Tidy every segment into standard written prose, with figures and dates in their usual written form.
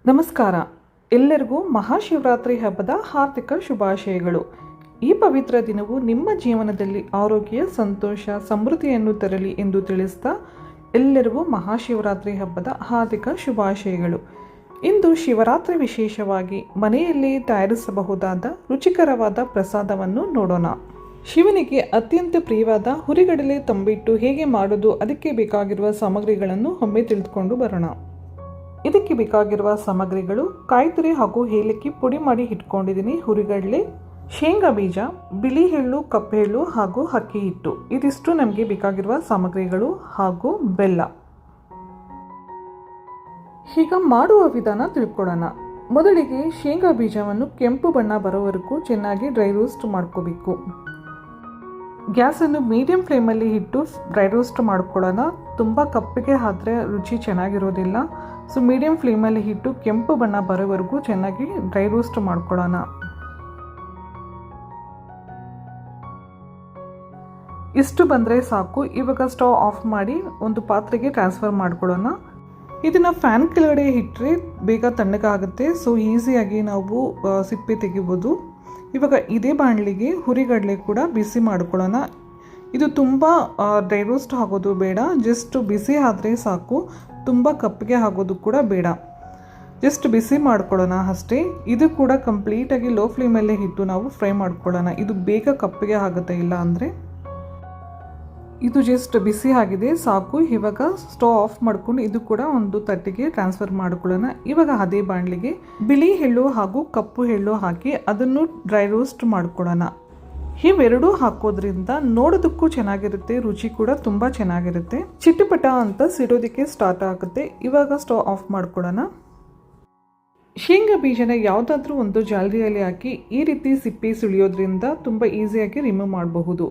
ನಮಸ್ಕಾರ. ಎಲ್ಲರಿಗೂ ಮಹಾಶಿವರಾತ್ರಿ ಹಬ್ಬದ ಹಾರ್ದಿಕ ಶುಭಾಶಯಗಳು. ಈ ಪವಿತ್ರ ದಿನವು ನಿಮ್ಮ ಜೀವನದಲ್ಲಿ ಆರೋಗ್ಯ, ಸಂತೋಷ, ಸಮೃದ್ಧಿಯನ್ನು ತರಲಿ ಎಂದು ತಿಳಿಸ್ತಾ ಎಲ್ಲರಿಗೂ ಮಹಾಶಿವರಾತ್ರಿ ಹಬ್ಬದ ಹಾರ್ದಿಕ ಶುಭಾಶಯಗಳು. ಇಂದು ಶಿವರಾತ್ರಿ ವಿಶೇಷವಾಗಿ ಮನೆಯಲ್ಲಿ ತಯಾರಿಸಬಹುದಾದ ರುಚಿಕರವಾದ ಪ್ರಸಾದವನ್ನು ನೋಡೋಣ. ಶಿವನಿಗೆ ಅತ್ಯಂತ ಪ್ರಿಯವಾದ ಹುರಿಗಡಲೆ ತಂಬಿಟ್ಟು ಹೇಗೆ ಮಾಡೋದು, ಅದಕ್ಕೆ ಬೇಕಾಗಿರುವ ಸಾಮಗ್ರಿಗಳನ್ನು ಒಮ್ಮೆ ತಿಳಿದುಕೊಂಡು ಬರೋಣ. ಇದಕ್ಕೆ ಬೇಕಾಗಿರುವ ಸಾಮಗ್ರಿಗಳು: ಕಾಯಿ ತುರಿ ಹಾಗೂ ಏಲಕ್ಕಿ ಪುಡಿ ಮಾಡಿ ಇಟ್ಕೊಂಡಿದ್ದೀನಿ, ಹುರಿಗಡಲೆ, ಶೇಂಗಾ ಬೀಜ, ಬಿಳಿ ಎಳ್ಳು, ಕಪ್ಪು ಎಳ್ಳು ಹಾಗೂ ಅಕ್ಕಿ ಹಿಟ್ಟು. ಇದಿಷ್ಟು ನಮಗೆ ಬೇಕಾಗಿರುವ ಸಾಮಗ್ರಿಗಳು ಹಾಗೂ ಬೆಲ್ಲ. ಈಗ ಮಾಡುವ ವಿಧಾನ ತಿಳ್ಕೊಳ್ಳೋಣ. ಮೊದಲಿಗೆ ಶೇಂಗಾ ಬೀಜವನ್ನು ಕೆಂಪು ಬಣ್ಣ ಬರೋವರೆಗೂ ಚೆನ್ನಾಗಿ ಡ್ರೈ ರೋಸ್ಟ್ ಮಾಡ್ಕೋಬೇಕು. ಗ್ಯಾಸನ್ನು ಮೀಡಿಯಂ ಫ್ಲೇಮಲ್ಲಿ ಇಟ್ಟು ಡ್ರೈ ರೋಸ್ಟ್ ಮಾಡ್ಕೊಳ್ಳೋಣ. ತುಂಬ ಕಪ್ಪಿಗೆ ಆದರೆ ರುಚಿ ಚೆನ್ನಾಗಿರೋದಿಲ್ಲ. ಸೊ ಮೀಡಿಯಂ ಫ್ಲೇಮಲ್ಲಿ ಇಟ್ಟು ಕೆಂಪು ಬಣ್ಣ ಬರೋವರೆಗೂ ಚೆನ್ನಾಗಿ ಡ್ರೈ ರೋಸ್ಟ್ ಮಾಡ್ಕೊಳ್ಳೋಣ. ಇಷ್ಟು ಬಂದರೆ ಸಾಕು. ಇವಾಗ ಸ್ಟವ್ ಆಫ್ ಮಾಡಿ ಒಂದು ಪಾತ್ರೆಗೆ ಟ್ರಾನ್ಸ್ಫರ್ ಮಾಡ್ಕೊಳ್ಳೋಣ. ಇದನ್ನು ಫ್ಯಾನ್ ಕೆಳಗಡೆ ಇಟ್ಟರೆ ಬೇಗ ತಣ್ಣಗಾಗುತ್ತೆ. ಸೊ ಈಸಿಯಾಗಿ ನಾವು ಸಿಪ್ಪೆ ತೆಗಿಬೋದು. ಇವಾಗ ಇದೇ ಬಾಣಲಿಗೆ ಹುರಿಗಡಲೆ ಕೂಡ ಬಿಸಿ ಮಾಡ್ಕೊಳ್ಳೋಣ. ಇದು ತುಂಬ ಡ್ರೈ ರೋಸ್ಟ್ ಆಗೋದು ಬೇಡ, ಜಸ್ಟ್ ಬಿಸಿ ಆದರೆ ಸಾಕು. ತುಂಬ ಕಪ್ಪಿಗೆ ಆಗೋದು ಕೂಡ ಬೇಡ, ಜಸ್ಟ್ ಬಿಸಿ ಮಾಡ್ಕೊಳ್ಳೋಣ ಅಷ್ಟೇ. ಇದು ಕೂಡ ಕಂಪ್ಲೀಟಾಗಿ ಲೋ ಫ್ಲೇಮಲ್ಲೇ ಇಟ್ಟು ನಾವು ಫ್ರೈ ಮಾಡ್ಕೊಳ್ಳೋಣ. ಇದು ಬೇಗ ಕಪ್ಪಿಗೆ ಆಗುತ್ತೆ, ಇಲ್ಲ ಅಂದರೆ. ಇದು ಜಸ್ಟ್ ಬಿಸಿ ಆಗಿದೆ ಸಾಕು. ಇವಾಗ ಸ್ಟವ್ ಆಫ್ ಮಾಡ್ಕೊಂಡು ಇದು ಕೂಡ ಒಂದು ತಟ್ಟೆಗೆ ಟ್ರಾನ್ಸ್ಫರ್ ಮಾಡ್ಕೊಳ್ಳೋಣ. ಇವಾಗ ಅದೇ ಬಾಣಲಿಗೆ ಬಿಳಿ ಎಳ್ಳು ಹಾಗೂ ಕಪ್ಪು ಎಳ್ಳು ಹಾಕಿ ಅದನ್ನು ಡ್ರೈ ರೋಸ್ಟ್ ಮಾಡ್ಕೊಳ್ಳೋಣ. ಇವೆರಡೂ ಹಾಕೋದ್ರಿಂದ ನೋಡೋದಕ್ಕೂ ಚೆನ್ನಾಗಿರುತ್ತೆ, ರುಚಿ ಕೂಡ ತುಂಬ ಚೆನ್ನಾಗಿರುತ್ತೆ. ಚಿಟ್ಟಪಟ ಅಂತ ಸಿಡೋದಕ್ಕೆ ಸ್ಟಾರ್ಟ್ ಆಗುತ್ತೆ. ಇವಾಗ ಸ್ಟವ್ ಆಫ್ ಮಾಡ್ಕೊಳ್ಳೋಣ. ಶೇಂಗಾ ಬೀಜನ ಯಾವುದಾದ್ರೂ ಒಂದು ಜಾಲರಿಯಲ್ಲಿ ಹಾಕಿ ಈ ರೀತಿ ಸಿಪ್ಪೆ ಸುಳಿಯೋದ್ರಿಂದ ತುಂಬ ಈಸಿಯಾಗಿ ರಿಮೂವ್ ಮಾಡಬಹುದು.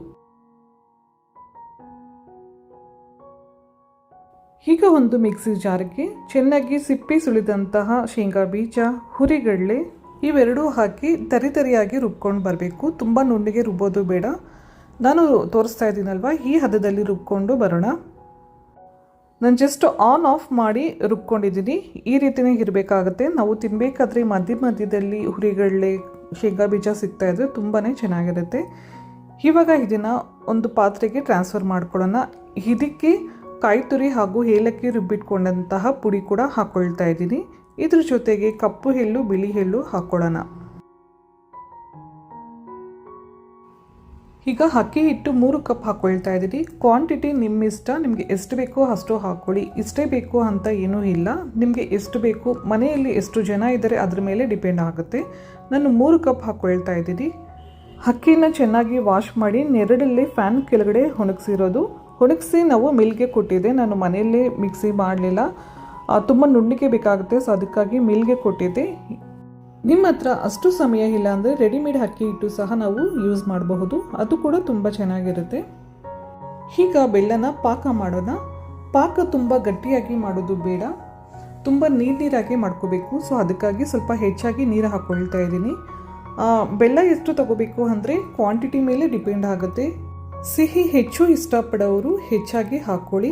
ಈಗ ಒಂದು ಮಿಕ್ಸಿ ಜಾರ್ಗೆ ಚೆನ್ನಾಗಿ ಸಿಪ್ಪೆ ಸುಳಿದಂತಹ ಶೇಂಗಾ ಬೀಜ, ಹುರಿಗಡಲೆ ಇವೆರಡೂ ಹಾಕಿ ತರಿಯಾಗಿ ರುಬ್ಕೊಂಡು ಬರಬೇಕು. ತುಂಬ ನುಣ್ಣಗೆ ರುಬ್ಬೋದು ಬೇಡ. ನಾನು ತೋರಿಸ್ತಾ ಇದ್ದೀನಲ್ವ, ಈ ಹದದಲ್ಲಿ ರುಬ್ಕೊಂಡು ಬರೋಣ. ನಾನು ಜಸ್ಟ್ ಆನ್ ಆಫ್ ಮಾಡಿ ರುಬ್ಕೊಂಡಿದ್ದೀನಿ. ಈ ರೀತಿಯೇ ಇರಬೇಕಾಗುತ್ತೆ. ನಾವು ತಿನ್ನಬೇಕಾದ್ರೆ ಮಧ್ಯದಲ್ಲಿ ಹುರಿಗಡಲೆ, ಶೇಂಗಾ ಬೀಜ ಸಿಗ್ತಾ ಇದ್ರೆ ತುಂಬಾ ಚೆನ್ನಾಗಿರುತ್ತೆ. ಇವಾಗ ಇದನ್ನು ಒಂದು ಪಾತ್ರೆಗೆ ಟ್ರಾನ್ಸ್ಫರ್ ಮಾಡ್ಕೊಳ್ಳೋಣ. ಇದಕ್ಕೆ ಕಾಯಿ ತುರಿ ಹಾಗೂ ಏಲಕ್ಕಿ ರುಬ್ಬಿಟ್ಕೊಂಡಂತಹ ಪುಡಿ ಕೂಡ ಹಾಕ್ಕೊಳ್ತಾ ಇದ್ದೀನಿ. ಇದ್ರ ಜೊತೆಗೆ ಕಪ್ಪು ಎಳ್ಳು, ಬಿಳಿ ಎಳ್ಳು ಹಾಕ್ಕೊಳ್ಳೋಣ. ಈಗ ಅಕ್ಕಿ ಹಿಟ್ಟು 3 ಕಪ್ ಹಾಕ್ಕೊಳ್ತಾ ಇದ್ದೀನಿ. ಕ್ವಾಂಟಿಟಿ ನಿಮ್ಮ ಇಷ್ಟ, ನಿಮಗೆ ಎಷ್ಟು ಬೇಕೋ ಅಷ್ಟು ಹಾಕ್ಕೊಳ್ಳಿ. ಇಷ್ಟೇ ಬೇಕು ಅಂತ ಏನೂ ಇಲ್ಲ, ನಿಮಗೆ ಎಷ್ಟು ಬೇಕು, ಮನೆಯಲ್ಲಿ ಎಷ್ಟು ಜನ ಇದ್ದಾರೆ ಅದ್ರ ಮೇಲೆ ಡಿಪೆಂಡ್ ಆಗುತ್ತೆ. ನಾನು 3 ಕಪ್ ಹಾಕ್ಕೊಳ್ತಾ ಇದ್ದೀನಿ. ಅಕ್ಕಿನ ಚೆನ್ನಾಗಿ ವಾಶ್ ಮಾಡಿ ನೆರಳಲ್ಲಿ ಫ್ಯಾನ್ ಕೆಳಗಡೆ ಒಣಗಿಸಿ ನಾವು ಮಿಲ್ಗೆ ಕೊಟ್ಟಿದ್ದೆ. ನಾನು ಮನೆಯಲ್ಲೇ ಮಿಕ್ಸಿ ಮಾಡಲಿಲ್ಲ, ತುಂಬ ನುಣ್ಣಗೆ ಬೇಕಾಗುತ್ತೆ. ಸೊ ಅದಕ್ಕಾಗಿ ಮಿಲ್ಗೆ ಕೊಟ್ಟಿದ್ದೆ. ನಿಮ್ಮ ಹತ್ರ ಅಷ್ಟು ಸಮಯ ಇಲ್ಲ ಅಂದರೆ ರೆಡಿಮೇಡ್ ಅಕ್ಕಿ ಹಿಟ್ಟು ಸಹ ನಾವು ಯೂಸ್ ಮಾಡಬಹುದು, ಅದು ಕೂಡ ತುಂಬ ಚೆನ್ನಾಗಿರುತ್ತೆ. ಈಗ ಬೆಲ್ಲನ ಪಾಕ ಮಾಡೋಣ. ಪಾಕ ತುಂಬ ಗಟ್ಟಿಯಾಗಿ ಮಾಡೋದು ಬೇಡ, ತುಂಬ ನೀರಾಗಿ ಮಾಡ್ಕೋಬೇಕು. ಸೊ ಅದಕ್ಕಾಗಿ ಸ್ವಲ್ಪ ಹೆಚ್ಚಾಗಿ ನೀರು ಹಾಕ್ಕೊಳ್ತಾ ಇದ್ದೀನಿ. ಬೆಲ್ಲ ಎಷ್ಟು ತಗೋಬೇಕು ಅಂದರೆ ಕ್ವಾಂಟಿಟಿ ಮೇಲೆ ಡಿಪೆಂಡ್ ಆಗುತ್ತೆ. ಸಿಹಿ ಹೆಚ್ಚು ಇಷ್ಟಪಡೋರು ಹೆಚ್ಚಾಗಿ ಹಾಕ್ಕೊಳ್ಳಿ.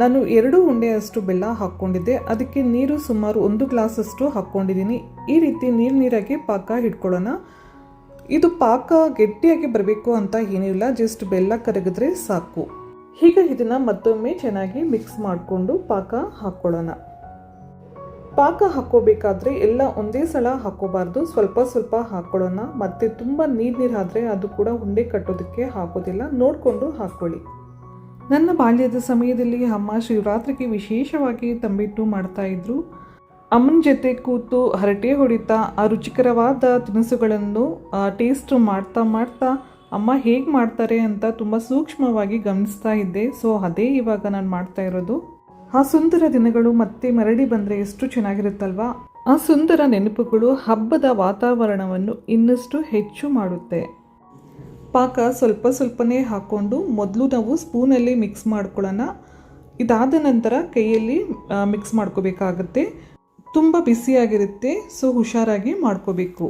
ನಾನು 2 ಉಂಡೆಯಷ್ಟು ಬೆಲ್ಲ ಹಾಕ್ಕೊಂಡಿದ್ದೆ. ಅದಕ್ಕೆ ನೀರು ಸುಮಾರು 1 ಗ್ಲಾಸಷ್ಟು ಹಾಕ್ಕೊಂಡಿದ್ದೀನಿ. ಈ ರೀತಿ ನೀರಾಗಿ ಪಾಕ ಹಿಡ್ಕೊಳ್ಳೋಣ. ಇದು ಪಾಕ ಗಟ್ಟಿಯಾಗಿ ಬರಬೇಕು ಅಂತ ಏನಿಲ್ಲ, ಜಸ್ಟ್ ಬೆಲ್ಲ ಕರಗಿದ್ರೆ ಸಾಕು. ಈಗ ಇದನ್ನು ಮತ್ತೊಮ್ಮೆ ಚೆನ್ನಾಗಿ ಮಿಕ್ಸ್ ಮಾಡಿಕೊಂಡು ಪಾಕ ಹಾಕ್ಕೊಳ್ಳೋಣ. ಪಾಕ ಹಾಕ್ಕೋಬೇಕಾದ್ರೆ ಎಲ್ಲ ಒಂದೇ ಸಲ ಹಾಕ್ಕೋಬಾರ್ದು, ಸ್ವಲ್ಪ ಸ್ವಲ್ಪ ಹಾಕ್ಕೊಳ್ಳೋಣ. ಮತ್ತು ತುಂಬ ನೀರಾದರೆ ಅದು ಕೂಡ ಉಂಡೆ ಕಟ್ಟೋದಕ್ಕೆ ಹಾಕೋದಿಲ್ಲ, ನೋಡಿಕೊಂಡು ಹಾಕ್ಕೊಳ್ಳಿ. ನನ್ನ ಬಾಲ್ಯದ ಸಮಯದಲ್ಲಿ ಅಮ್ಮ ಶಿವರಾತ್ರಿಗೆ ವಿಶೇಷವಾಗಿ ತಂಬಿಟ್ಟು ಮಾಡ್ತಾಯಿದ್ರು. ಅಮ್ಮನ ಜೊತೆ ಕೂತು ಹರಟೆ ಹೊಡಿತಾ ಆ ರುಚಿಕರವಾದ ತಿನಿಸುಗಳನ್ನು ಟೇಸ್ಟ್ ಮಾಡ್ತಾ ಅಮ್ಮ ಹೇಗೆ ಮಾಡ್ತಾರೆ ಅಂತ ತುಂಬ ಸೂಕ್ಷ್ಮವಾಗಿ ಗಮನಿಸ್ತಾ ಇದ್ದೆ. ಸೊ ಅದೇ ಇವಾಗ ನಾನು ಮಾಡ್ತಾ ಇರೋದು. ಆ ಸುಂದರ ದಿನಗಳು ಮತ್ತೆ ಮರಳಿ ಬಂದರೆ ಎಷ್ಟು ಚೆನ್ನಾಗಿರುತ್ತಲ್ವಾ. ಆ ಸುಂದರ ನೆನಪುಗಳು ಹಬ್ಬದ ವಾತಾವರಣವನ್ನು ಇನ್ನಷ್ಟು ಹೆಚ್ಚು ಮಾಡುತ್ತೆ. ಪಾಕ ಸ್ವಲ್ಪನೇ ಹಾಕ್ಕೊಂಡು ಮೊದಲು ನಾವು ಸ್ಪೂನಲ್ಲಿ ಮಿಕ್ಸ್ ಮಾಡ್ಕೊಳ್ಳೋಣ. ಇದಾದ ನಂತರ ಕೈಯಲ್ಲಿ ಮಿಕ್ಸ್ ಮಾಡ್ಕೋಬೇಕಾಗತ್ತೆ. ತುಂಬ ಬಿಸಿಯಾಗಿರುತ್ತೆ, ಸೊ ಹುಷಾರಾಗಿ ಮಾಡ್ಕೋಬೇಕು.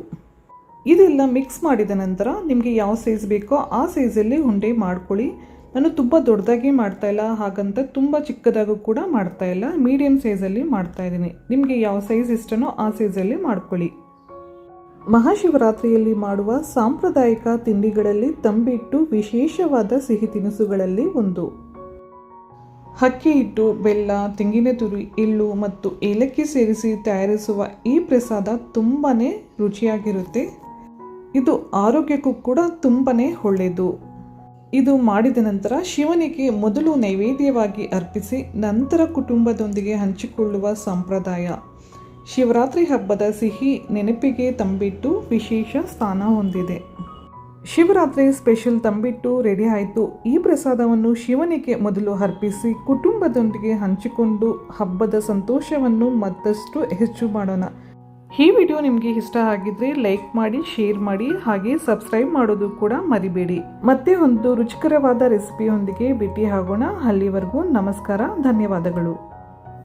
ಇದೆಲ್ಲ ಮಿಕ್ಸ್ ಮಾಡಿದ ನಂತರ ನಿಮಗೆ ಯಾವ ಸೈಜ್ ಬೇಕೋ ಆ ಸೈಜಲ್ಲಿ ಉಂಡೆ ಮಾಡ್ಕೊಳ್ಳಿ. ನಾನು ತುಂಬ ದೊಡ್ಡದಾಗಿ ಮಾಡ್ತಾ ಇಲ್ಲ, ಹಾಗಂತ ತುಂಬ ಚಿಕ್ಕದಾಗೂ ಕೂಡ ಮಾಡ್ತಾ ಇಲ್ಲ, ಮೀಡಿಯಮ್ ಸೈಜಲ್ಲಿ ಮಾಡ್ತಾ ಇದ್ದೀನಿ. ನಿಮಗೆ ಯಾವ ಸೈಜ್ ಇಷ್ಟನೋ ಆ ಸೈಜಲ್ಲಿ ಮಾಡ್ಕೊಳ್ಳಿ. ಮಹಾಶಿವರಾತ್ರಿಯಲ್ಲಿ ಮಾಡುವ ಸಾಂಪ್ರದಾಯಿಕ ತಿಂಡಿಗಳಲ್ಲಿ ತಂಬಿಟ್ಟು ವಿಶೇಷವಾದ ಸಿಹಿ ತಿನಿಸುಗಳಲ್ಲಿ ಒಂದು. ಅಕ್ಕಿ ಹಿಟ್ಟು, ಬೆಲ್ಲ, ತೆಂಗಿನ ತುರಿ, ಎಳ್ಳು ಮತ್ತು ಏಲಕ್ಕಿ ಸೇರಿಸಿ ತಯಾರಿಸುವ ಈ ಪ್ರಸಾದ ತುಂಬಾ ರುಚಿಯಾಗಿರುತ್ತೆ. ಇದು ಆರೋಗ್ಯಕ್ಕೂ ಕೂಡ ತುಂಬಾ ಒಳ್ಳೆಯದು. ಇದು ಮಾಡಿದ ನಂತರ ಶಿವನಿಗೆ ಮೊದಲು ನೈವೇದ್ಯವಾಗಿ ಅರ್ಪಿಸಿ ನಂತರ ಕುಟುಂಬದೊಂದಿಗೆ ಹಂಚಿಕೊಳ್ಳುವ ಸಂಪ್ರದಾಯ. ಶಿವರಾತ್ರಿ ಹಬ್ಬದ ಸಿಹಿ ನೆನಪಿಗೆ ತಂಬಿಟ್ಟು ವಿಶೇಷ ಸ್ಥಾನ ಹೊಂದಿದೆ. ಶಿವರಾತ್ರಿ ಸ್ಪೆಷಲ್ ತಂಬಿಟ್ಟು ರೆಡಿ ಆಯಿತು. ಈ ಪ್ರಸಾದವನ್ನು ಶಿವನಿಗೆ ಮೊದಲು ಅರ್ಪಿಸಿ ಕುಟುಂಬದೊಂದಿಗೆ ಹಂಚಿಕೊಂಡು ಹಬ್ಬದ ಸಂತೋಷವನ್ನು ಮತ್ತಷ್ಟು ಹೆಚ್ಚು ಮಾಡೋಣ. ಈ ವಿಡಿಯೋ ನಿಮಗೆ ಇಷ್ಟ ಆಗಿದ್ರೆ ಲೈಕ್ ಮಾಡಿ, ಶೇರ್ ಮಾಡಿ, ಹಾಗೆ ಸಬ್ಸ್ಕ್ರೈಬ್ ಮಾಡೋದು ಕೂಡ ಮರಿಬೇಡಿ. ಮತ್ತೆ ಒಂದು ರುಚಿಕರವಾದ ರೆಸಿಪಿಯೊಂದಿಗೆ ಭೇಟಿ ಆಗೋಣ. ಅಲ್ಲಿವರೆಗೂ ನಮಸ್ಕಾರ, ಧನ್ಯವಾದಗಳು.